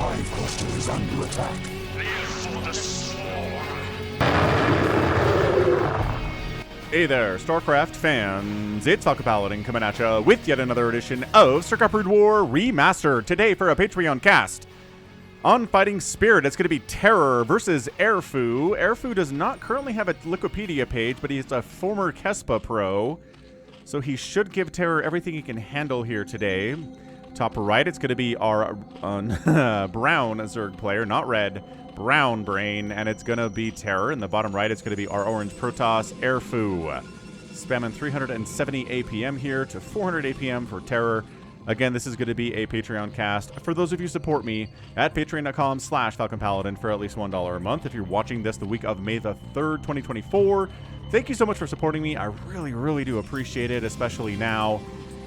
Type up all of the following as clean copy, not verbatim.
hive cluster is under attack. Hey there, StarCraft fans. It's Falcon Paladin coming at you with yet another edition of StarCraft Brood War Remastered. Today for a Patreon cast. On Fighting Spirit, it's going to be Terror versus Airfou. Airfou does not currently have a Wikipedia page, but he's a former Kespa pro. So he should give Terror everything he can handle here today. Top right, it's going to be our brown Zerg player, not red. Brown brain, and it's gonna be Terror. In the bottom right, it's gonna be our orange Protoss Airfou. Spamming 370 APM here to 400 APM for Terror. Again, this is gonna be a Patreon cast. For those of you who support me at patreon.com/FalconPaladin for at least $1 a month. If you're watching this the week of May the 3rd, 2024, thank you so much for supporting me. I really, really do appreciate it, especially now.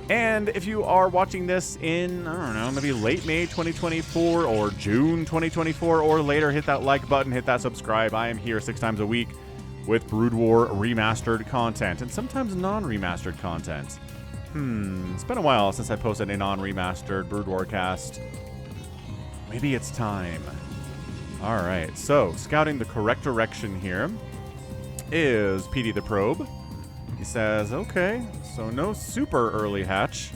And if you are watching this in, I don't know, maybe late May 2024 or June 2024 or later, hit that like button, hit that subscribe. I am here 6 times a week with Brood War remastered content and sometimes non-remastered content. It's been a while since I posted a non-remastered Brood War cast. Maybe it's time. All right, so scouting the correct direction here is PD the Probe. He says, okay, so no super early hatch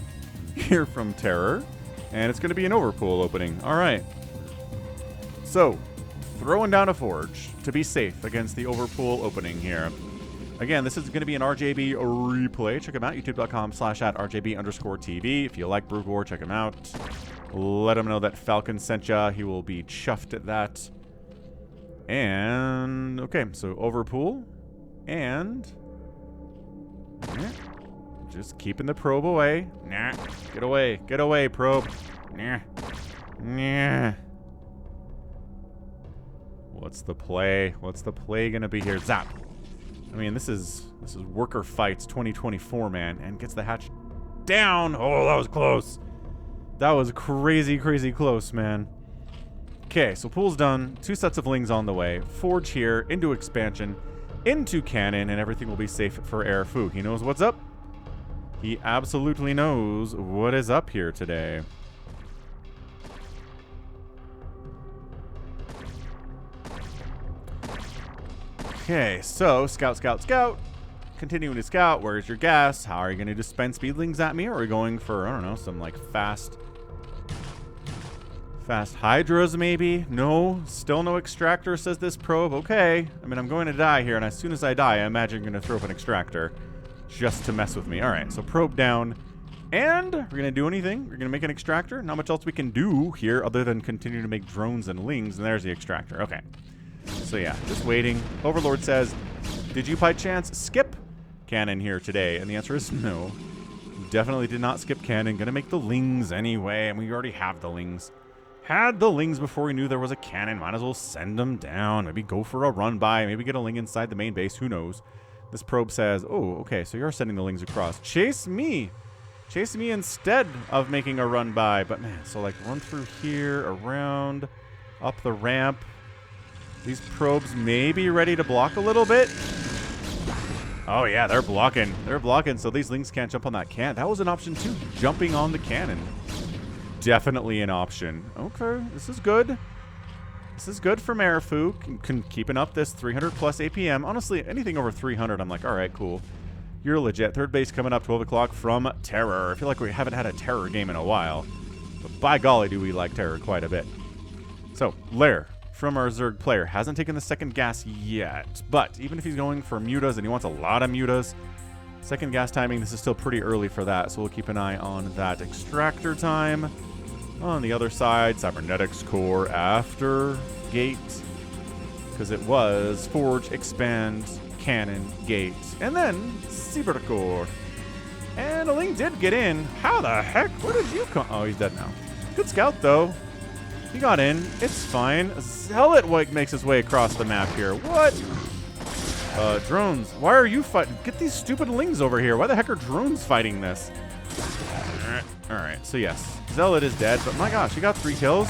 here from Terror. And it's going to be an overpool opening. All right. So, throwing down a Forge to be safe against the overpool opening here. Again, this is going to be an RJB replay. Check him out, youtube.com/@RJB_TV. If you like Brood War, check him out. Let him know that Falcon sent ya. He will be chuffed at that. And, okay, so overpool. And... just keeping the probe away. Nah. Get away, probe. Nah. Nah. What's the play? What's the play gonna be here? Zap. I mean, this is Worker Fights 2024, man, and gets the hatch down. Oh, that was close. That was crazy, crazy close, man. Okay, so pool's done. 2 sets of lings on the way. Forge here into expansion. Into cannon, and everything will be safe for Airfou. He knows what's up. He absolutely knows what is up here today. Okay, so scout. Continuing to scout. Where's your gas? How are you going to dispense speedlings at me? Or are we going for, I don't know, some like fast hydras maybe? No, still no extractor, says this probe. Okay, I mean, I'm going to die here, and as soon as I die, I imagine you're going to throw up an extractor just to mess with me. All right, so probe down, and we're going to do anything. We're going to make an extractor. Not much else we can do here other than continue to make drones and lings, and there's the extractor. Okay, so yeah, just waiting. Overlord says, did you by chance skip cannon here today? And the answer is no. Definitely did not skip cannon. Going to make the lings anyway, and we already have the lings. Had the lings before we knew there was a cannon. Might as well send them down. Maybe go for a run by. Maybe get a ling inside the main base. Who knows? This probe says, oh, okay, so you're sending the lings across. Chase me. Chase me instead of making a run by. But man, so like run through here, around, up the ramp. These probes may be ready to block a little bit. Oh yeah, they're blocking. They're blocking, so these lings can't jump on that cannon. That was an option too, jumping on the cannon. Definitely an option. Okay, this is good. This is good from Airfou. Keeping up this 300 plus APM. Honestly, anything over 300, I'm like, all right, cool. You're legit. Third base coming up, 12 o'clock from Terror. I feel like we haven't had a Terror game in a while. But by golly, do we like Terror quite a bit. So, Lair from our Zerg player hasn't taken the second gas yet. But even if he's going for mutas and he wants a lot of mutas, second gas timing, this is still pretty early for that. So we'll keep an eye on that extractor time. On the other side, cybernetics core after gate, because it was forge, expand, cannon, gate, and then cyber core. And a ling did get in. How the heck? Where did you come? Oh, he's dead now. Good scout though. He got in. It's fine. Zealot makes his way across the map here. What? Drones. Why are you fighting? Get these stupid lings over here. Why the heck are drones fighting this? Alright, so yes. Zealot is dead, but my gosh, he got 3 kills.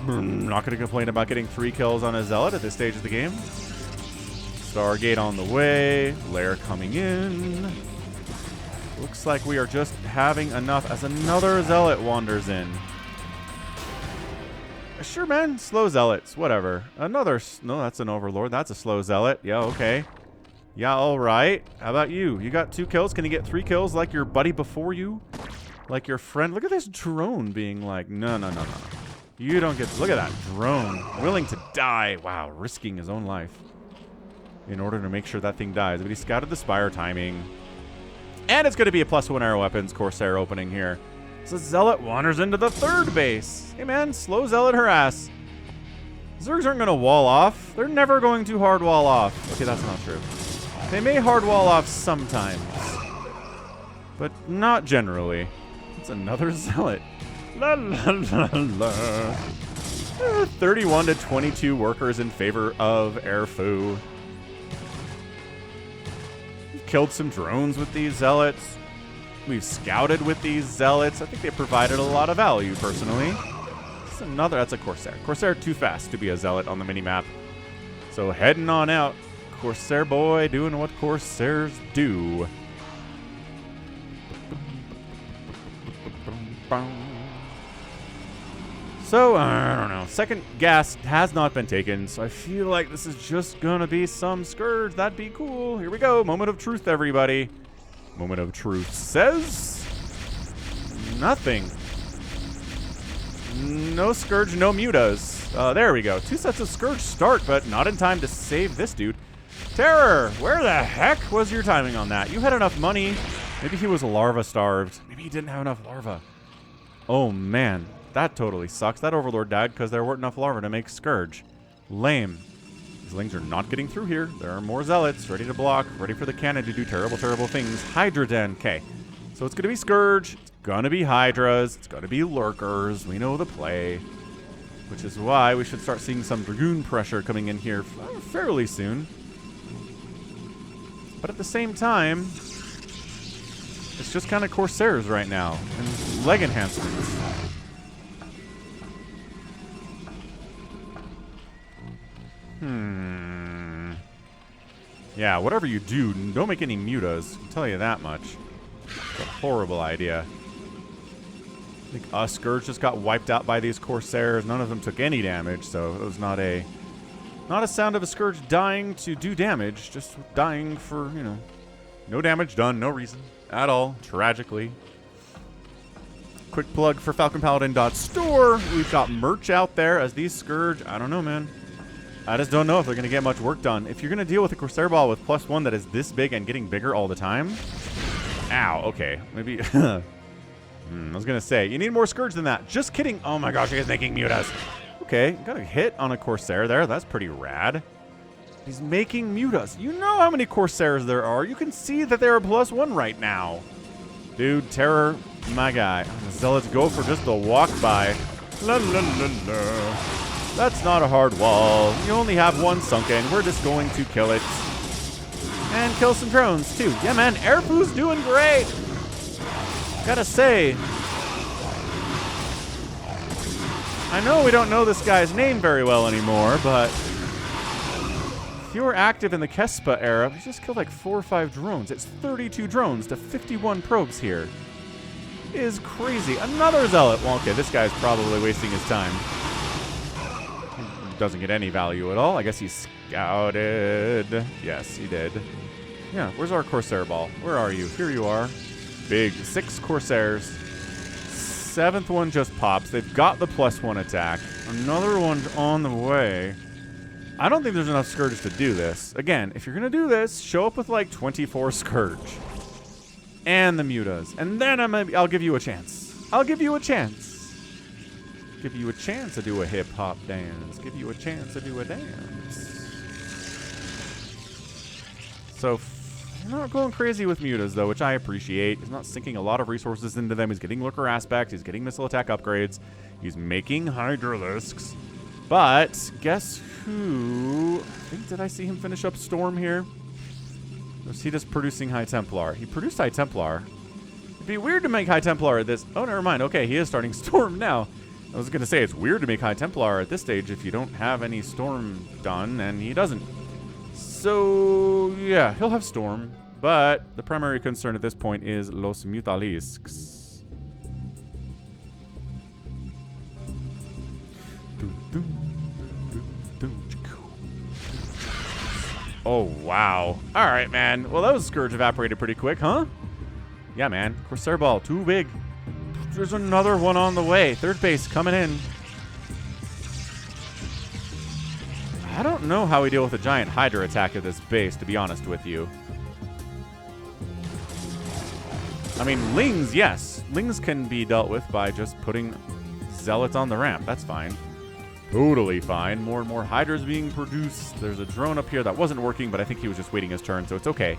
I'm not going to complain about getting 3 kills on a Zealot at this stage of the game. Stargate on the way. Lair coming in. Looks like we are just having enough as another Zealot wanders in. Sure, man. Slow zealots. Whatever. Another... No, that's an overlord. That's a slow zealot. Yeah, okay. Yeah, all right. How about you? You got 2 kills. Can you get 3 kills like your buddy before you? Like your friend? Look at this drone being like, no, no, no, no. You don't get... Look at that drone. Willing to die. Wow, risking his own life in order to make sure that thing dies. But he scouted the Spire timing. And it's going to be a +1 arrow weapons Corsair opening here. So Zealot wanders into the 3rd base. Hey, man, slow Zealot harass. Zergs aren't going to wall off. They're never going to hard wall off. Okay, that's not true. They may hard wall off sometimes, but not generally. It's another Zealot. La la la la. 31 to 22 workers in favor of Airfou. We've killed some drones with these Zealots. We've scouted with these Zealots. I think they provided a lot of value, personally. It's another... That's a Corsair. Corsair too fast to be a Zealot on the minimap. So heading on out. Corsair boy doing what Corsairs do. So, I don't know. Second gas has not been taken, so I feel like this is just gonna be some Scourge. That'd be cool. Here we go. Moment of truth, everybody. Moment of truth says... nothing. No Scourge, no Mutas. There we go. 2 sets of Scourge start, but not in time to save this dude. Terror, where the heck was your timing on that? You had enough money. Maybe he was larva starved. Maybe he didn't have enough larva. Oh, man. That totally sucks. That Overlord died because there weren't enough larva to make Scourge. Lame. These Lings are not getting through here. There are more Zealots ready to block, ready for the cannon to do terrible, terrible things. Hydra Den. Okay. So it's going to be Scourge. It's going to be Hydras. It's going to be Lurkers. We know the play. Which is why we should start seeing some Dragoon pressure coming in here fairly soon. But at the same time, it's just kind of Corsairs right now. And leg enhancements. Yeah, whatever you do, don't make any mutas. I'll tell you that much. It's a horrible idea. I think Scourge just got wiped out by these Corsairs. None of them took any damage, so it was not a sound of a Scourge dying to do damage, just dying for, you know, no damage done, no reason at all, tragically. Quick plug for FalconPaladin.store. We've got merch out there as these Scourge. I don't know, man. I just don't know if they're going to get much work done. If you're going to deal with a Corsair ball with +1 that is this big and getting bigger all the time. Ow, okay. Maybe... I was going to say, you need more Scourge than that. Just kidding. Oh my gosh, he is making mutas. Okay, got a hit on a Corsair there. That's pretty rad. He's making mutas. You know how many Corsairs there are. You can see that they're a +1 right now. Dude, Terror, my guy. So let's go for just a walk by. La la la la. That's not a hard wall. You only have one sunken. We're just going to kill it. And kill some drones, too. Yeah, man, Airfou's doing great. Gotta say, I know we don't know this guy's name very well anymore, but if you were active in the Kespa era, we just killed like 4 or 5 drones. It's 32 drones to 51 probes here. It is crazy. Another Zealot. Well, okay, this guy's probably wasting his time. Doesn't get any value at all. I guess he scouted. Yes, he did. Yeah, where's our Corsair ball? Where are you? Here you are. Big. 6 Corsairs. 7th one just pops. They've got the +1 attack. Another one's on the way. I don't think there's enough Scourge to do this. Again, if you're going to do this, show up with like 24 Scourge. And the mutas. And then I'll give you a chance. I'll give you a chance. Give you a chance to do a hip-hop dance. Give you a chance to do a dance. So, not going crazy with mutas, though, which I appreciate. He's not sinking a lot of resources into them. He's getting Lurker aspect. He's getting missile attack upgrades. He's making Hydralisks. But, guess who? I think, did I see him finish up Storm here? Or is he just producing High Templar? He produced High Templar. It'd be weird to make High Templar at this... Oh, never mind. Okay, he is starting Storm now. I was going to say, it's weird to make High Templar at this stage if you don't have any Storm done, and he doesn't. So, yeah, he'll have Storm, but the primary concern at this point is Los Mutalisks. Oh, wow. All right, man. Well, that was Scourge evaporated pretty quick, huh? Yeah, man. Corsair Ball, too big. There's another one on the way. Third base coming in. I don't know how we deal with a giant Hydra attack at this base, to be honest with you. I mean, Lings, yes. Lings can be dealt with by just putting Zealots on the ramp. That's fine. Totally fine. More and more Hydras being produced. There's a drone up here that wasn't working, but I think he was just waiting his turn, so it's okay.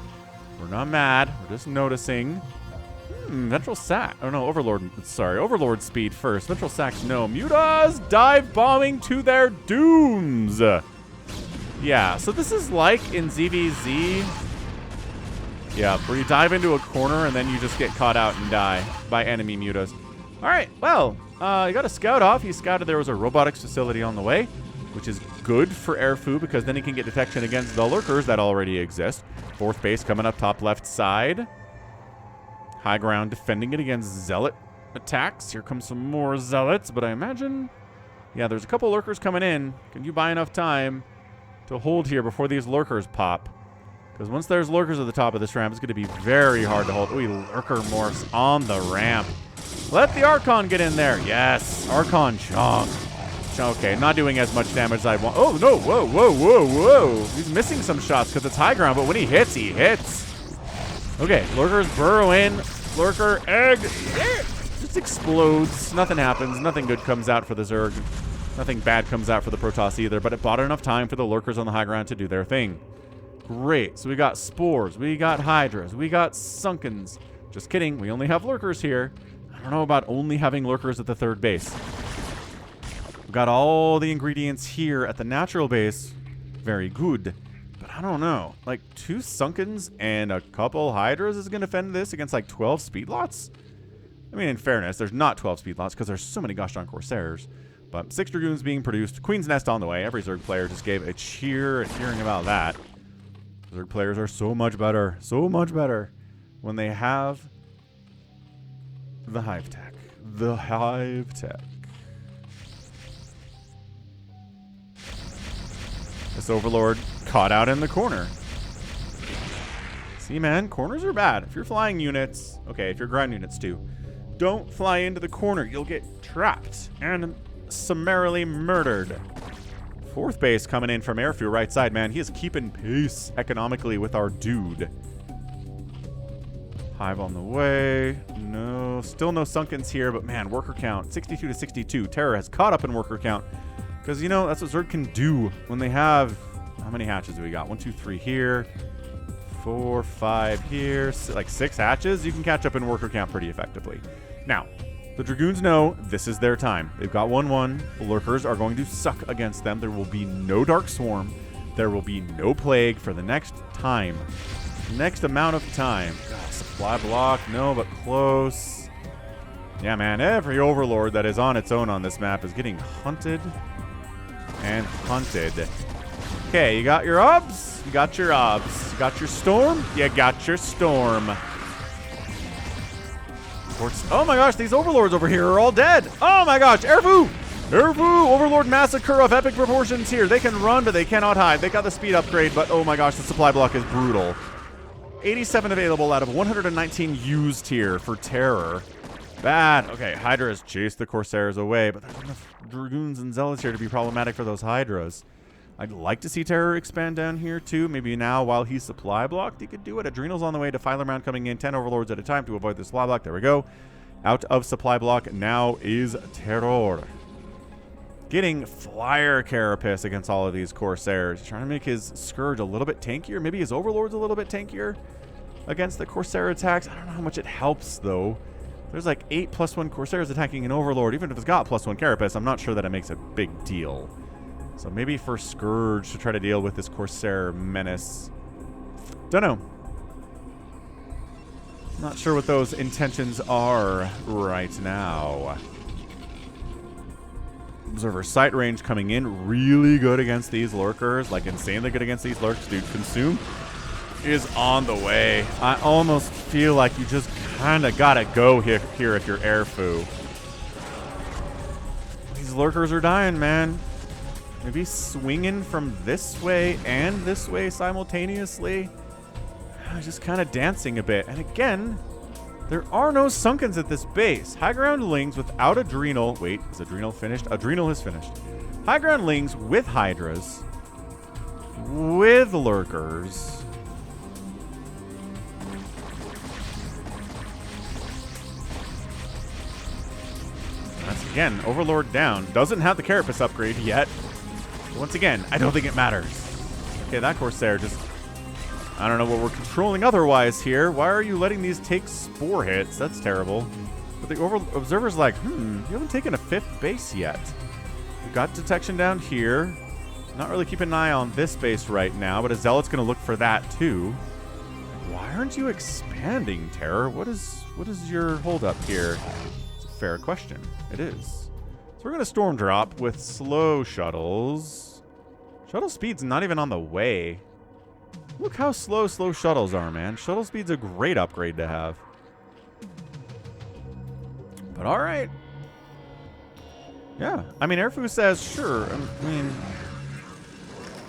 We're not mad. We're just noticing. Ventral Sack. Oh, no, Overlord. Sorry, Overlord speed first. Ventral Sacks, no. Mutas dive bombing to their dooms. Yeah, so this is like in ZVZ. Yeah, where you dive into a corner and then you just get caught out and die by enemy mutas. All right, well, you got a scout off. He scouted there was a robotics facility on the way, which is good for Airfou because then he can get detection against the lurkers that already exist. Fourth base coming up top left side. High ground defending it against Zealot attacks. Here comes some more Zealots, but I imagine, yeah, there's a couple lurkers coming in. Can you buy enough time to hold here before these lurkers pop? Because once there's lurkers at the top of this ramp, it's going to be very hard to hold. Ooh, lurker morphs on the ramp. Let the Archon get in there. Yes, Archon chunk. Okay, not doing as much damage as I want. Oh, no, whoa, whoa, whoa, whoa. He's missing some shots because it's high ground, but when he hits, he hits. Okay, lurkers burrow in. Lurker, egg. Just explodes. Nothing happens. Nothing good comes out for the Zerg. Nothing bad comes out for the Protoss either, but it bought enough time for the lurkers on the high ground to do their thing. Great. So we got spores, we got hydras, we got sunkens. Just kidding. We only have lurkers here. I don't know about only having lurkers at the third base. We've got all the ingredients here at the natural base. Very good. But I don't know. Like 2 sunkens and a couple hydras is going to defend this against like 12 speed lots? I mean, in fairness, there's not 12 speed lots because there's so many gosh darn Corsairs. But 6 Dragoons being produced. Queen's Nest on the way. Every Zerg player just gave a cheer at hearing about that. Zerg players are so much better when they have the Hive Tech. The Hive Tech. This Overlord caught out in the corner. See, man, corners are bad. If you're flying units, okay, if you're ground units too, don't fly into the corner. You'll get trapped and summarily murdered. Fourth base coming in from Airfou right side, man. He is keeping pace economically with our dude. Hive on the way. No, still no sunkens here, but man, worker count 62 to 62. Terror has caught up in worker count because, you know, that's what Zerg can do when they have, how many hatches do we got? 1, 2, 3 here, 4, 5 here, like 6 hatches. You can catch up in worker count pretty effectively. Now, the Dragoons know this is their time. They've got 1-1. The lurkers are going to suck against them. There will be no Dark Swarm. There will be no Plague for the next time. Next amount of time. God, supply block. No, but close. Yeah, man. Every Overlord that is on its own on this map is getting hunted and hunted. Okay, you got your obs. You got your obs. You got your storm. You got your storm. Oh my gosh, these Overlords over here are all dead. Oh my gosh, Airfou! Airfou! Overlord massacre of epic proportions here. They can run, but they cannot hide. They got the speed upgrade, but oh my gosh, the supply block is brutal. 87 available out of 119 used here for Terror. Bad. Okay, Hydra has chased the Corsairs away, but there's enough Dragoons and Zealots here to be problematic for those Hydras. I'd like to see Terror expand down here too. Maybe now while he's supply blocked, he could do it. Adrenal's on the way. Defiler round coming in. 10 Overlords at a time to avoid the supply block. There we go. Out of supply block now is Terror. Getting Flyer Carapace against all of these Corsairs. Trying to make his Scourge a little bit tankier. Maybe his Overlord's a little bit tankier against the Corsair attacks. I don't know how much it helps though. There's like 8+1 Corsairs attacking an Overlord. Even if it's got +1 Carapace, I'm not sure that it makes a big deal. So maybe for Scourge to try to deal with this Corsair menace. Don't know. Not sure what those intentions are right now. Observer sight range coming in. Really good against these lurkers. Like insanely good against these lurks. Dude, Consume is on the way. I almost feel like you just kind of got to go here if you're Airfou. These lurkers are dying, man. Maybe swinging from this way and this way simultaneously. Just kind of dancing a bit. And again, there are no Sunkens at this base. High ground lings without Adrenal. Wait, is Adrenal finished? Adrenal is finished. High ground lings with Hydras. With Lurkers. That's again, Overlord down. Doesn't have the Carapace upgrade yet. Once again, I don't think it matters. Okay, that Corsair just... I don't know what we're controlling otherwise here. Why are you letting these take spore hits? That's terrible. But the Observer's like, you haven't taken a 5th base yet. We've got detection down here. Not really keeping an eye on this base right now, but a Zealot's going to look for that too. Why aren't you expanding, Terror? What is your holdup here? It's a fair question. It is. So we're going to Storm Drop with slow shuttles. Shuttle speed's not even on the way. Look how slow shuttles are, man. Shuttle speed's a great upgrade to have. But all right. Yeah. I mean, Airfou says, sure. I mean,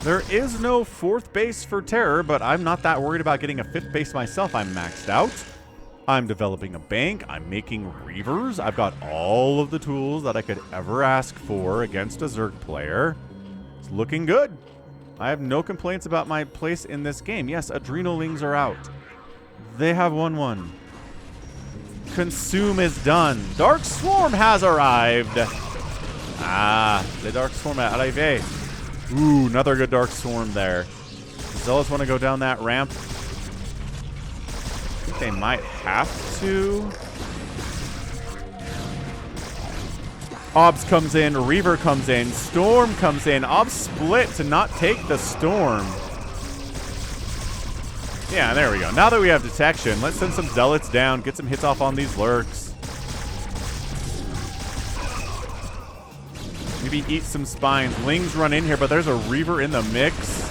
there is no 4th base for Terror, but I'm not that worried about getting a 5th base myself. I'm maxed out. I'm developing a bank. I'm making Reavers. I've got all of the tools that I could ever ask for against a Zerg player. It's looking good. I have no complaints about my place in this game. Yes, Adrenalings are out. They have 1-1. Consume is done. Dark Swarm has arrived. The Dark Swarm at arrivé. Ooh, another good Dark Swarm there. Zealots want to go down that ramp. I think they might have to. Obs comes in, Reaver comes in, Storm comes in. Obs split to not take the Storm. Yeah, there we go. Now that we have detection, let's send some Zealots down, get some hits off on these Lurks. Maybe eat some Spines. Lings run in here, but there's a Reaver in the mix.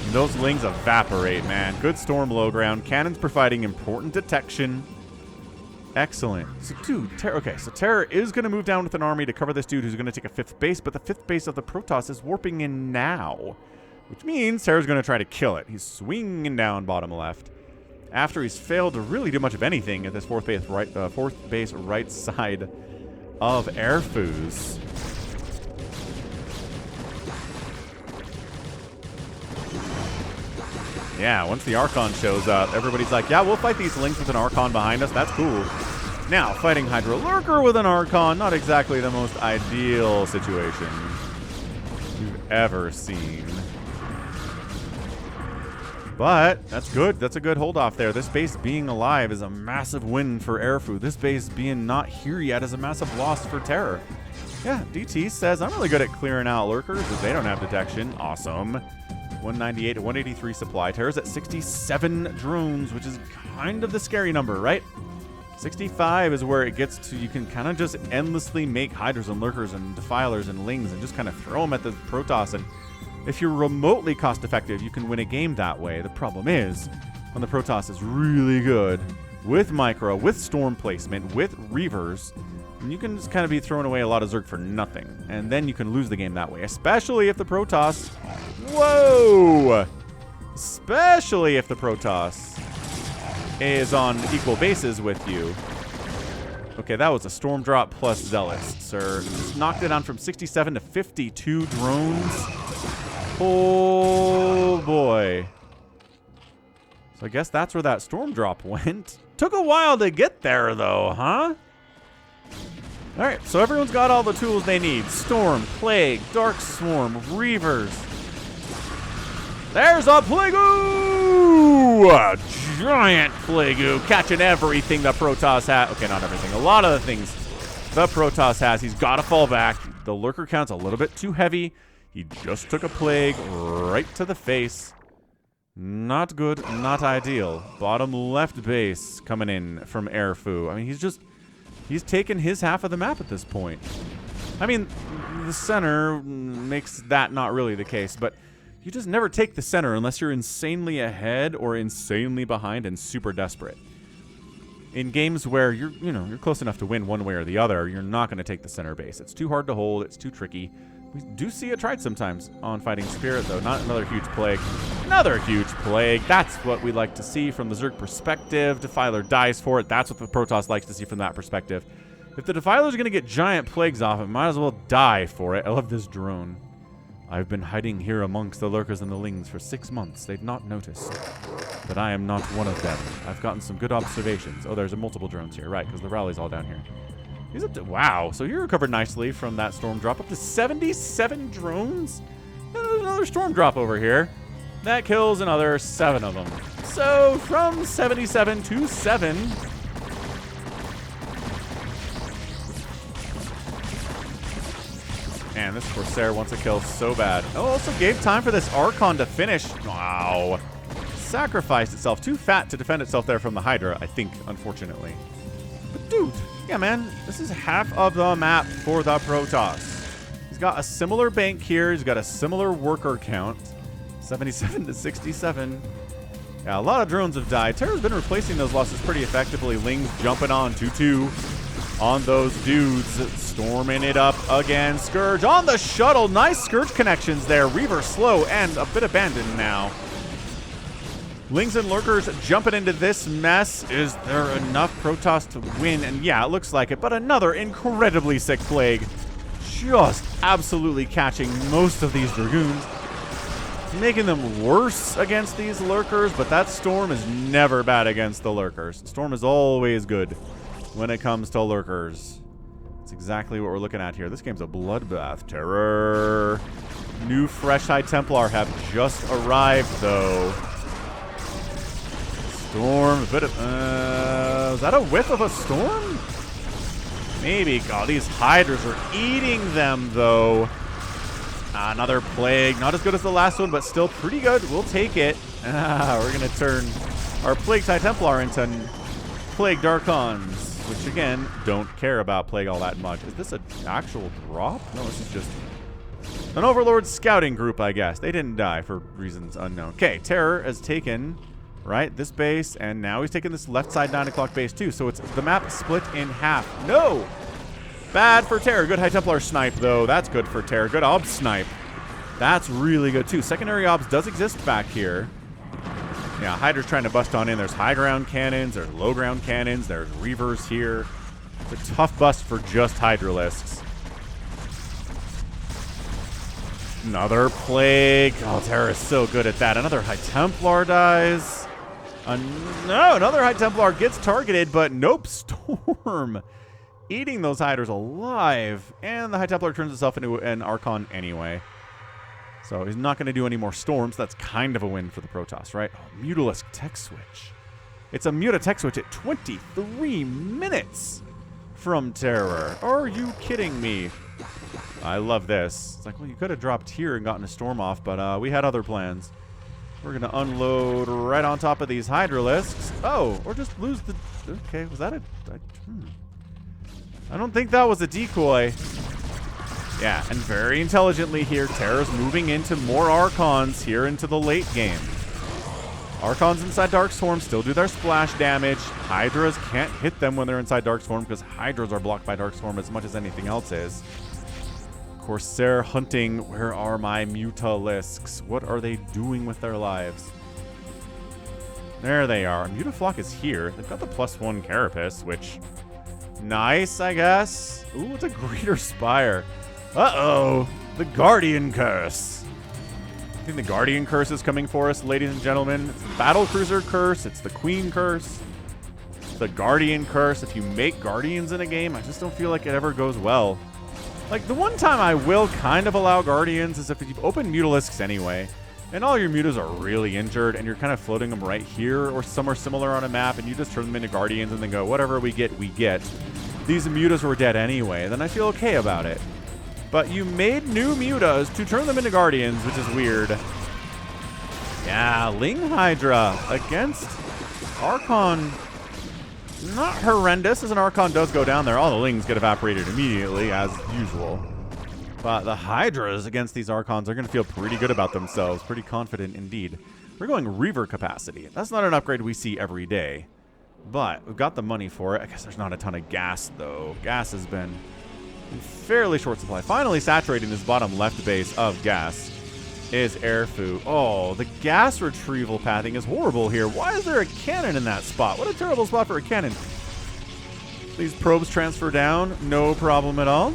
And those Lings evaporate, man. Good Storm low ground. Cannons providing important detection. Excellent. So, dude, okay, so Terror is going to move down with an army to cover this dude who's going to take a 5th base, but the 5th base of the Protoss is warping in now, which means Terror's going to try to kill it. He's swinging down bottom left after he's failed to really do much of anything at this 4th base right side of Airfou's. Yeah, once the Archon shows up, everybody's like, yeah, we'll fight these Lings with an Archon behind us. That's cool. Now, fighting Hydra Lurker with an Archon, not exactly the most ideal situation you've ever seen. But that's good. That's a good hold off there. This base being alive is a massive win for Airfou. This base being not here yet is a massive loss for Terror. Yeah, DT says, I'm really good at clearing out Lurkers because they don't have detection. Awesome. 198 to 183 supply. Terror's at 67 drones, which is kind of the scary number, right? 65 is where it gets to, you can kind of just endlessly make Hydras and Lurkers and Defilers and Lings and just kind of throw them at the Protoss. And if you're remotely cost effective, you can win a game that way. The problem is, when the Protoss is really good, with Micro, with Storm placement, with Reavers, and you can just kind of be throwing away a lot of Zerg for nothing. And then you can lose the game that way, especially if the Protoss... Whoa! Especially if the Protoss is on equal bases with you. Okay, that was a Storm Drop plus Zealous, sir. Just knocked it down from 67 to 52 drones. Oh, boy. So I guess that's where that Storm Drop went. Took a while to get there, though, huh? All right, so everyone's got all the tools they need. Storm, Plague, Dark Swarm, Reavers. There's a Plague-oo! A giant Plague-oo catching everything the Protoss has. Okay, not everything. A lot of the things the Protoss has. He's got to fall back. The Lurker count's a little bit too heavy. He just took a Plague right to the face. Not good, not ideal. Bottom left base coming in from Airfou. I mean, he's taken his half of the map at this point. I mean, the center makes that not really the case, but you just never take the center unless you're insanely ahead or insanely behind and super desperate. In games where you're close enough to win one way or the other, you're not going to take the center base. It's too hard to hold. It's too tricky. We do see it tried sometimes on Fighting Spirit, though. Not another huge plague. Another huge plague. That's what we like to see from the Zerg perspective. Defiler dies for it. That's what the Protoss likes to see from that perspective. If the Defiler's going to get giant plagues off, it might as well die for it. I love this drone. I've been hiding here amongst the lurkers and the lings for 6 months. They've not noticed. But I am not one of them. I've gotten some good observations. Oh, there's multiple drones here. Right, because the rally's all down here. He's up to, wow, so you recovered nicely from that storm drop. Up to 77 drones? There's another storm drop over here. That kills another 7 of them. So from 77 to 7. Man, this Corsair wants a kill so bad. Oh, also gave time for this Archon to finish. Wow. Sacrificed itself. Too fat to defend itself there from the Hydra, I think, unfortunately. But dude, yeah, man, this is half of the map for the Protoss. He's got a similar bank here. He's got a similar worker count. 77 to 67. Yeah, a lot of drones have died. Terra's been replacing those losses pretty effectively. Ling's jumping on 2-2 on those dudes. Storming it up again. Scourge on the shuttle. Nice Scourge connections there. Reaver slow and a bit abandoned now. Lings and Lurkers jumping into this mess. Is there enough Protoss to win? And yeah, it looks like it. But another incredibly sick plague. Just absolutely catching most of these Dragoons. Making them worse against these Lurkers. But that Storm is never bad against the Lurkers. Storm is always good when it comes to Lurkers. That's exactly what we're looking at here. This game's a bloodbath. Terror. New fresh High Templar have just arrived, though. Storm, a bit of, is that a whiff of a storm? Maybe. God, these Hydras are eating them, though. Another plague. Not as good as the last one, but still pretty good. We'll take it. We're going to turn our Plagued High Templar into Plagued Archons, which, again, don't care about Plague all that much. Is this an actual drop? No, this is just an Overlord scouting group, I guess. They didn't die for reasons unknown. Okay, Terror has taken... right, this base, and now he's taking this left side 9 o'clock base too. So it's the map split in half. No! Bad for Terror. Good High Templar snipe, though. That's good for Terror. Good Obs snipe. That's really good, too. Secondary Obs does exist back here. Yeah, Hydra's trying to bust on in. There's high ground cannons. There's low ground cannons. There's Reavers here. It's a tough bust for just Hydralisks. Another plague. Oh, Terror is so good at that. Another High Templar dies. No, another High Templar gets targeted, but nope, Storm eating those Hydras alive. And the High Templar turns itself into an Archon anyway. So he's not going to do any more Storms. That's kind of a win for the Protoss, right? Oh, Mutalisk tech switch. It's a Muta tech switch at 23 minutes from Terror. Are you kidding me? I love this. It's like, well, you could have dropped here and gotten a Storm off, but we had other plans. We're going to unload right on top of these Hydralisks. Oh, or just lose the... Okay, was that a... I don't think that was a decoy. Yeah, and very intelligently here, Terra's moving into more Archons here into the late game. Archons inside Darkstorm still do their splash damage. Hydras can't hit them when they're inside Darkstorm because Hydras are blocked by Darkstorm as much as anything else is. Corsair hunting. Where are my Mutalisks? What are they doing with their lives? There they are. Mutaflock is here. They've got the +1 Carapace, which... nice, I guess. Ooh, it's a Greater Spire. Uh-oh. The Guardian Curse. I think the Guardian Curse is coming for us, ladies and gentlemen. It's the Battlecruiser Curse. It's the Queen Curse. It's the Guardian Curse. If you make Guardians in a game, I just don't feel like it ever goes well. Like, the one time I will kind of allow Guardians is if you open Mutalisks anyway, and all your Mutas are really injured, and you're kind of floating them right here or somewhere similar on a map, and you just turn them into Guardians and then go, whatever we get, we get. These Mutas were dead anyway, then I feel okay about it. But you made new Mutas to turn them into Guardians, which is weird. Yeah, Ling Hydra against Archon. Not horrendous, as an Archon does go down there. All the Lings get evaporated immediately, as usual. But the Hydras against these Archons are going to feel pretty good about themselves. Pretty confident indeed. We're going Reaver capacity. That's not an upgrade we see every day. But we've got the money for it. I guess there's not a ton of gas, though. Gas has been in fairly short supply. Finally saturating this bottom left base of gas is Airfou. Oh, the gas retrieval pathing is horrible here. Why is there a cannon in that spot? What a terrible spot for a cannon. These probes transfer down, no problem at all.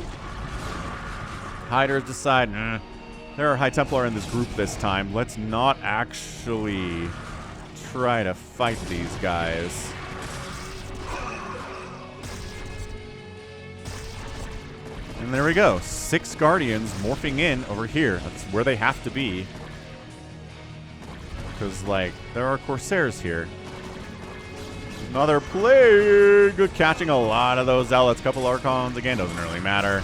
Hydras decide, nah, there are High Templar in this group this time. Let's not actually try to fight these guys. And there we go. 6 Guardians morphing in over here. That's where they have to be. Because, like, there are Corsairs here. Another plague! Catching a lot of those Zealots. Couple Archons. Again, doesn't really matter.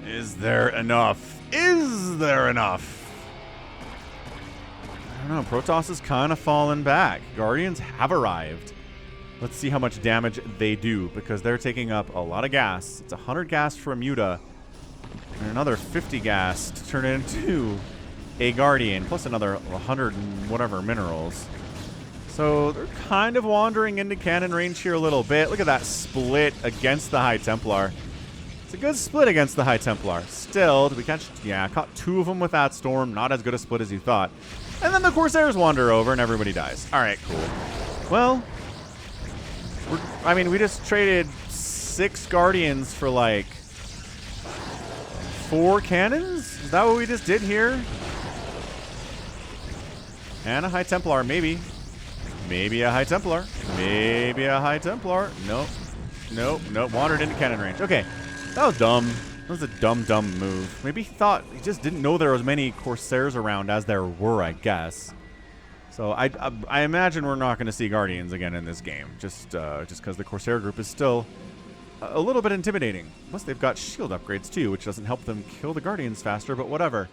Is there enough? Is there enough? I don't know. Protoss is kind of fallen back. Guardians have arrived. Let's see how much damage they do, because they're taking up a lot of gas. It's 100 gas from Muta, and another 50 gas to turn it into a Guardian, plus another 100 and whatever minerals. So they're kind of wandering into cannon range here a little bit. Look at that split against the High Templar. It's a good split against the High Templar. Still, did we catch? Yeah, caught 2 of them with that storm. Not as good a split as you thought. And then the Corsairs wander over and everybody dies. All right, cool. Well, I mean, we just traded 6 Guardians for, like, 4 cannons? Is that what we just did here? And a High Templar, maybe. Maybe a High Templar. Maybe a High Templar. Nope. Nope. Nope. Wandered into cannon range. Okay. That was dumb. That was a dumb move. Maybe he thought, he just didn't know there was many Corsairs around as there were, I guess. So I imagine we're not going to see Guardians again in this game, just because the Corsair group is still a little bit intimidating. Plus, they've got shield upgrades too, which doesn't help them kill the Guardians faster, but whatever.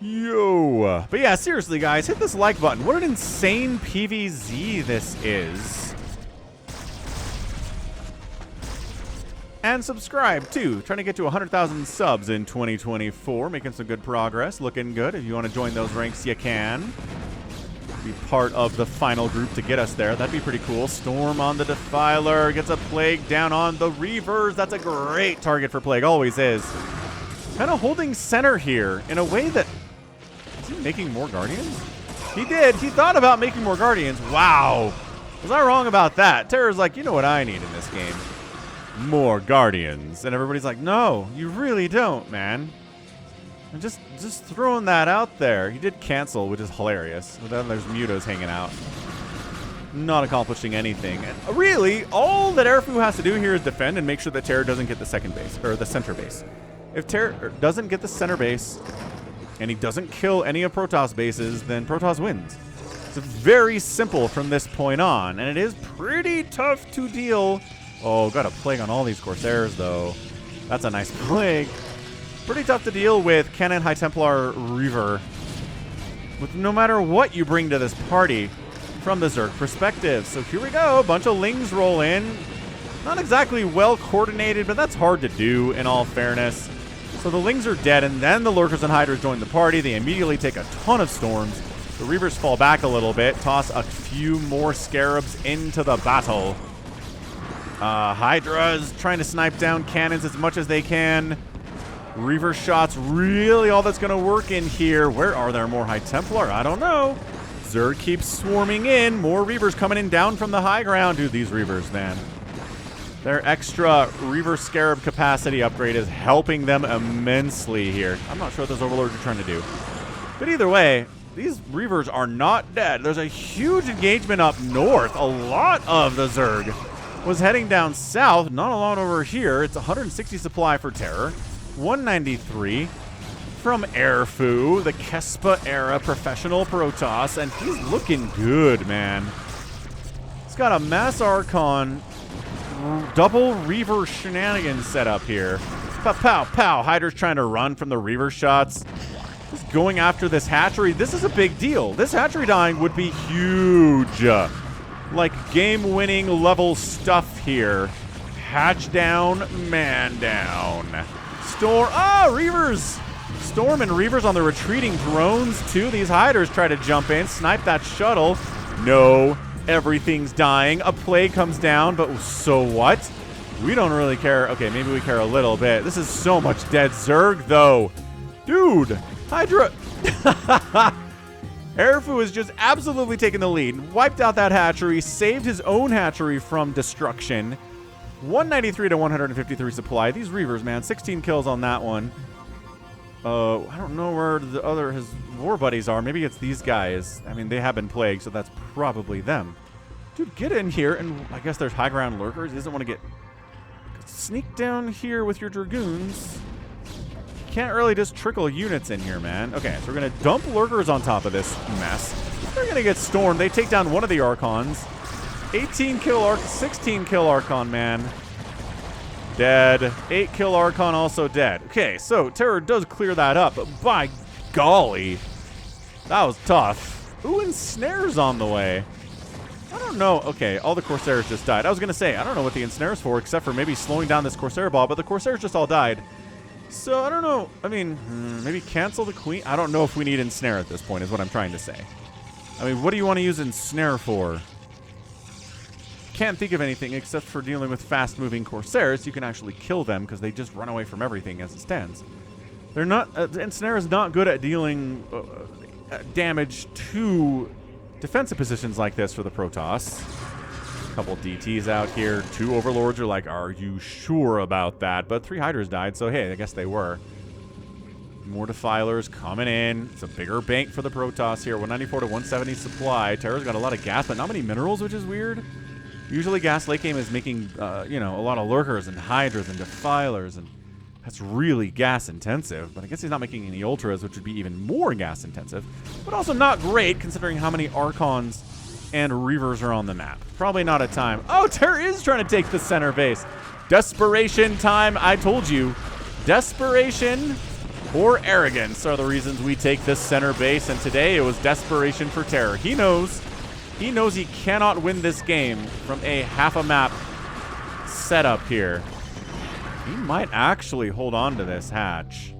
Yo! But yeah, seriously, guys, hit this like button. What an insane PvZ this is. And subscribe, too. Trying to get to 100,000 subs in 2024. Making some good progress. Looking good. If you want to join those ranks, you can. Be part of the final group to get us there. That'd be pretty cool. Storm on the Defiler. Gets a Plague down on the Reavers. That's a great target for Plague. Always is. Kind of holding center here in a way that... Is he making more Guardians? He did. He thought about making more Guardians. Wow. Was I wrong about that? Terror's like, you know what I need in this game? More Guardians. And everybody's like, no, you really don't, man. I'm just throwing that out there. He did cancel, which is hilarious. But then there's Mutas hanging out. Not accomplishing anything. And really, all that Airfou has to do here is defend and make sure that Terror doesn't get the second base, or the center base. If Terror doesn't get the center base, and he doesn't kill any of Protoss bases, then Protoss wins. It's very simple from this point on, and it is pretty tough to deal. Oh, got a Plague on all these Corsairs, though. That's a nice Plague. Pretty tough to deal with Cannon High Templar Reaver. With no matter what you bring to this party from the Zerg perspective. So here we go. A bunch of Lings roll in. Not exactly well coordinated, but that's hard to do in all fairness. So the Lings are dead, and then the Lurkers and Hydras join the party. They immediately take a ton of Storms. The Reavers fall back a little bit. Toss a few more Scarabs into the battle. Hydras trying to snipe down cannons as much as they can. Reaver shots, really all that's going to work in here. Where are there more High Templar? I don't know. Zerg keeps swarming in. More Reavers coming in down from the high ground. Dude, these Reavers, man. Their extra Reaver Scarab capacity upgrade is helping them immensely here. I'm not sure what those Overlords are trying to do. But either way, these Reavers are not dead. There's a huge engagement up north. A lot of the Zerg was heading down south, not a lot over here. It's 160 supply for Terror, 193 from Airfou, the Kespa era professional Protoss, and he's looking good, man. He's got a Mass Archon double Reaver shenanigans set up here. Pow, pow, pow. Hydra's trying to run from the Reaver shots. Just going after this hatchery. This is a big deal. This hatchery dying would be huge. Like game-winning level stuff here. Hatch down, man down. Storm. Ah, Reavers. Storm and Reavers on the retreating drones, too. These Hydras try to jump in, snipe that shuttle. No, everything's dying. A Plague comes down, but so what? We don't really care. Okay, maybe we care a little bit. This is so much dead Zerg, though. Dude, Hydra. Airfou has just absolutely taken the lead. Wiped out that hatchery, saved his own hatchery from destruction. 193 to 153 supply. These Reavers, man, 16 kills on that one. I don't know where his war buddies are. Maybe it's these guys. I mean, they have been plagued, so that's probably them. Dude, get in here, and I guess there's high ground lurkers. He doesn't want to get... Sneak down here with your Dragoons. Can't really just trickle units in here, man. Okay, so we're going to dump lurkers on top of this mess. They're going to get stormed. They take down one of the Archons. 18 kill Archon, 16 kill Archon, man. Dead. 8 kill Archon, also dead. Okay, so Terror does clear that up, but by golly, that was tough. Ooh, and Snare's on the way. I don't know. Okay, all the Corsairs just died. I was going to say, I don't know what the Ensnare's for, except for maybe slowing down this Corsair ball, but the Corsairs just all died. So, I don't know. I mean, maybe cancel the Queen? I don't know if we need Ensnare at this point, is what I'm trying to say. I mean, what do you want to use Ensnare for? Can't think of anything except for dealing with fast-moving Corsairs. You can actually kill them because they just run away from everything as it stands. They're not... Ensnare is not good at dealing damage to defensive positions like this for the Protoss. A couple DTs out here. 2 Overlords are like, are you sure about that? But 3 Hydras died, so hey, I guess they were. More Defilers coming in. It's a bigger bank for the Protoss here. 194 to 170 supply. Terror's got a lot of gas, but not many minerals, which is weird. Usually gas late game is making, you know, a lot of lurkers and hydras and defilers, and that's really gas intensive. But I guess he's not making any ultras, which would be even more gas intensive. But also not great considering how many Archons and Reavers are on the map. Probably not a time. Oh, Terror is trying to take the center base. Desperation time, I told you. Desperation or arrogance are the reasons we take this center base, and today it was desperation for Terror. He knows he cannot win this game from a half a map setup here. He might actually hold on to this hatch.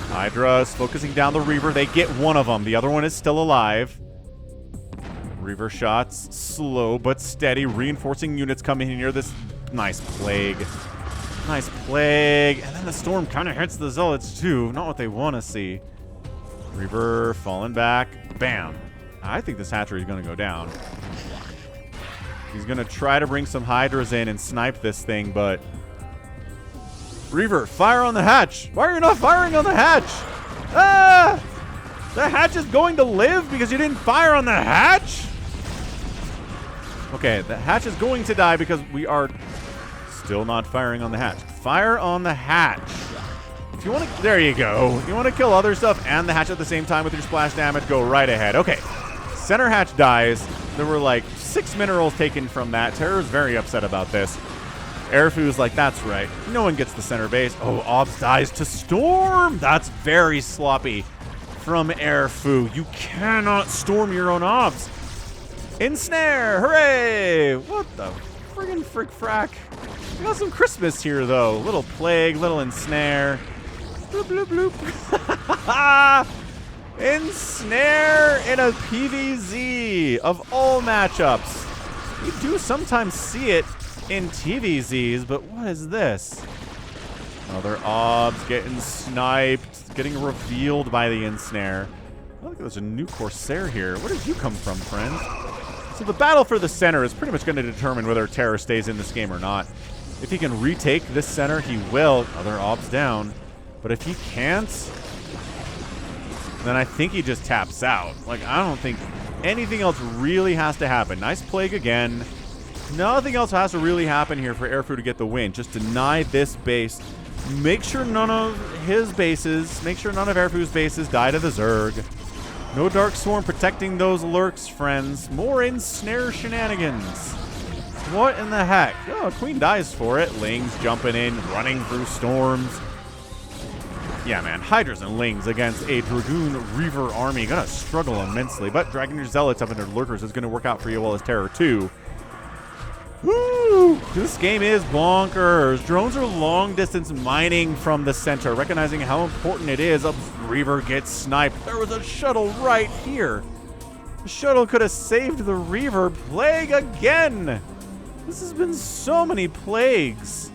Hydra's focusing down the Reaver. They get one of them. The other one is still alive. Reaver shots, slow but steady. Reinforcing units coming in here. This nice plague. Nice plague. And then the storm kind of hits the Zealots too. Not what they want to see. Reaver falling back. Bam. I think this hatchery is going to go down. He's going to try to bring some Hydras in and snipe this thing, but... Reaver, fire on the hatch. Why are you not firing on the hatch? Ah! The hatch is going to live because you didn't fire on the hatch? Okay, the hatch is going to die because we are still not firing on the hatch. Fire on the hatch. If you want to, there you go. If you want to kill other stuff and the hatch at the same time with your splash damage, go right ahead. Okay, center hatch dies. There were like 6 minerals taken from that. Terror's very upset about this. Airfou's like, that's right. No one gets the center base. Oh, Obs dies to Storm. That's very sloppy from Airfou. You cannot storm your own Obs. Ensnare, hooray! What the friggin' frick-frack? We got some Christmas here, though. Little plague, little ensnare. Bloop, bloop, bloop. Ensnare in a PvZ of all matchups. You do sometimes see it in TVZs, but what is this? Another Obs getting sniped, getting revealed by the ensnare. Oh, look, there's a new Corsair here. Where did you come from, friend? So the battle for the center is pretty much going to determine whether Terror stays in this game or not. If he can retake this center, he will. Other Obs down. But if he can't, then I think he just taps out. Like, I don't think anything else really has to happen. Nice plague again. Nothing else has to really happen here for Airfou to get the win. Just deny this base. Make sure none of his bases, make sure none of Airfou's bases die to the Zerg. No Dark Swarm protecting those lurks, friends. More ensnare shenanigans. What in the heck? Oh, Queen dies for it. Lings jumping in, running through storms. Yeah, man. Hydras and Lings against a Dragoon Reaver army. Gonna struggle immensely, but dragging your Zealots up into Lurkers is gonna work out for you well as Terror too. Woo! This game is bonkers. Drones are long distance mining from the center, recognizing how important it is. A Reaver gets sniped. There was a shuttle right here. The shuttle could have saved the Reaver. Plague again. This has been so many plagues.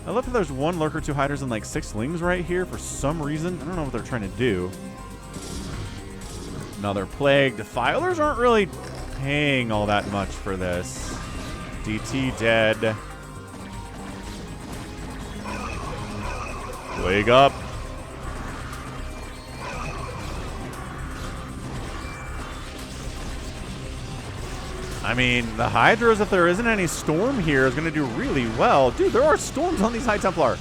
I love that there's 1 lurker, 2 hiders, and like 6 lings right here for some reason. I don't know what they're trying to do. Another plague. Defilers aren't really paying all that much for this. DT dead. Plague up. I mean, the Hydras, if there isn't any storm here, is going to do really well. Dude, there are storms on these High Templar.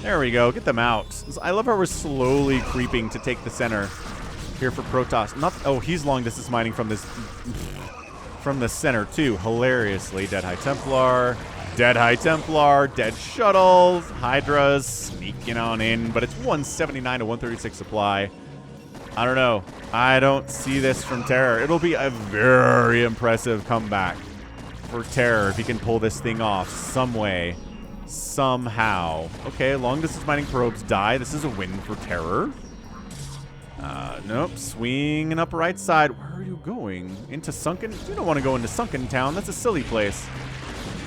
There we go. Get them out. I love how we're slowly creeping to take the center here for Protoss. Oh, he's long distance mining from this, from the center too. Hilariously, dead High Templar, dead shuttles, Hydras sneaking on in, but it's 179 to 136 supply. I don't know. I don't see this from Terror. It'll be a very impressive comeback for Terror if he can pull this thing off some way, somehow. Okay, long distance mining probes die. This is a win for Terror. Nope. Swinging up right side. Where are you going? Into Sunken? You don't want to go into Sunken Town. That's a silly place.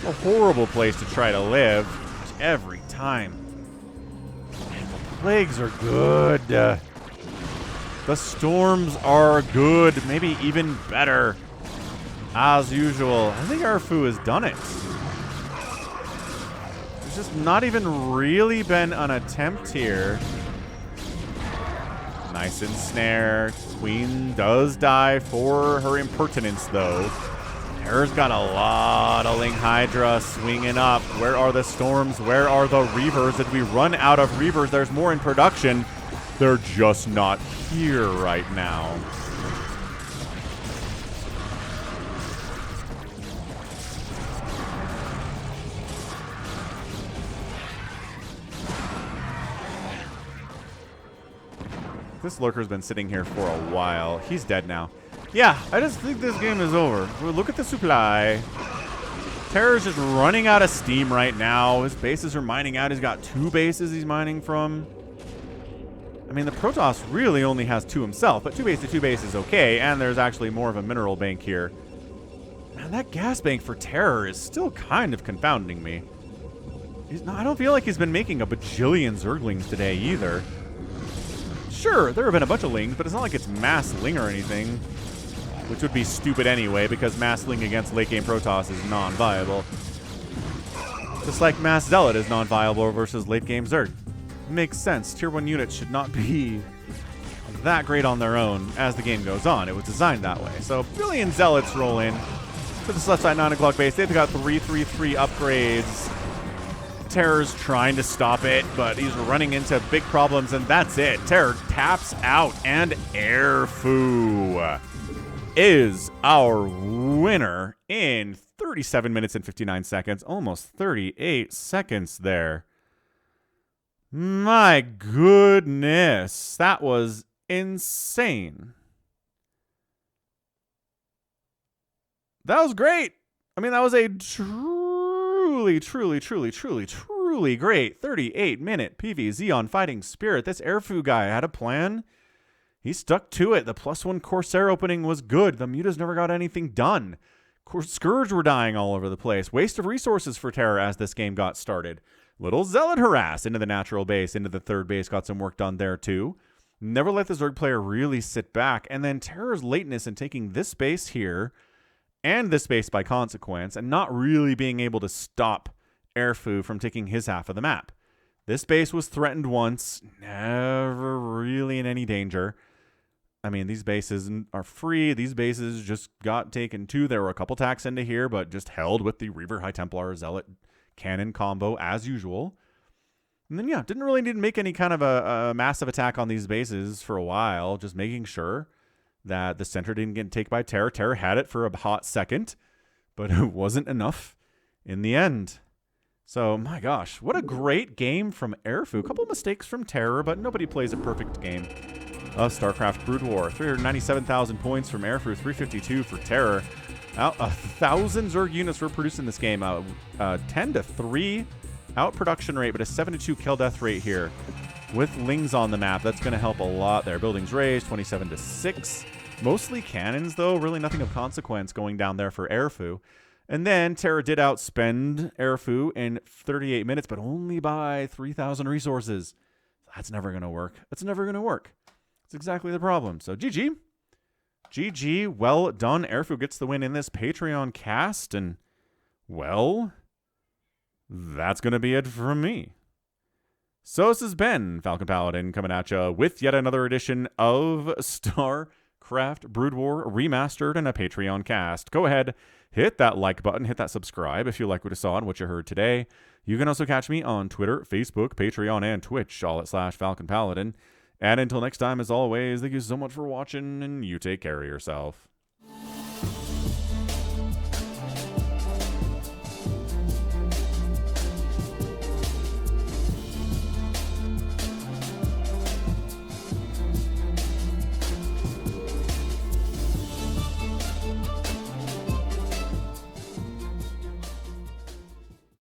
A horrible place to try to live. Every time. Man, the plagues are good. The storms are good. Maybe even better. As usual. I think Airfou has done it. There's just not even really been an attempt here. Nice ensnare. Queen does die for her impertinence, though. Terror's got a lot of Ling Hydra swinging up. Where are the storms? Where are the Reavers? Did we run out of Reavers? There's more in production. They're just not here right now. This lurker's been sitting here for a while. He's dead now. Yeah, I just think this game is over. Look at the supply. Terror's just running out of steam right now. His bases are mining out. He's got 2 bases he's mining from. I mean, the Protoss really only has 2 himself, but 2 base to 2 base is okay, and there's actually more of a mineral bank here. Man, that gas bank for Terror is still kind of confounding me. I don't feel like he's been making a bajillion Zerglings today either. Sure, there have been a bunch of lings, but it's not like it's mass ling or anything, which would be stupid anyway, because mass ling against late game Protoss is non-viable. Just like mass zealot is non-viable versus late game Zerg. Makes sense. Tier 1 units should not be that great on their own as the game goes on. It was designed that way. So, billion zealots roll in to this left side 9 o'clock base. They've got 333 upgrades. Terror's trying to stop it, but he's running into big problems, and that's it. Terror taps out, and Airfou is our winner in 37 minutes and 59 seconds. Almost 38 seconds there. My goodness. That was insane. That was great. I mean, that was a truly great 38-minute PvZ on Fighting Spirit. This Airfou guy had a plan. He stuck to it. The +1 Corsair opening was good. The mutas never got anything done. Scourge were dying all over the place. Waste of resources for Terror as this game got started. Little Zealot harass into the natural base, into the 3rd base. Got some work done there too. Never let the Zerg player really sit back. And then Terror's lateness in taking this base here and this base by consequence, and not really being able to stop Airfou from taking his half of the map. This base was threatened once, never really in any danger. I mean, these bases are free. These bases just got taken too. There were a couple attacks into here, but just held with the Reaver High Templar Zealot cannon combo as usual. And then, yeah, didn't really need to make any kind of a massive attack on these bases for a while, just making sure that the center didn't get taken by Terror. Terror had it for a hot second, but it wasn't enough in the end. So, my gosh, what a great game from Airfou. A couple mistakes from Terror, but nobody plays a perfect game of StarCraft Brood War. 397,000 points from Airfou, 352 for Terror. 1,000 Zerg units were produced in this game. 10 to 3 out production rate, but a 7-2 kill death rate here. With lings on the map, that's going to help a lot there. Buildings raised, 27 to 6. Mostly cannons, though. Really nothing of consequence going down there for Airfou. And then Terra did outspend Airfou in 38 minutes, but only by 3,000 resources. That's never going to work. That's never going to work. That's exactly the problem. So GG. GG. Well done. Airfou gets the win in this Patreon cast. And, well, that's going to be it from me. So this has been Falcon Paladin coming at you with yet another edition of StarCraft Brood War Remastered and a Patreon cast. Go ahead, hit that like button, hit that subscribe if you like what you saw and what you heard today. You can also catch me on Twitter, Facebook, Patreon, and Twitch, all at /Falcon Paladin. And until next time, as always, thank you so much for watching, and you take care of yourself.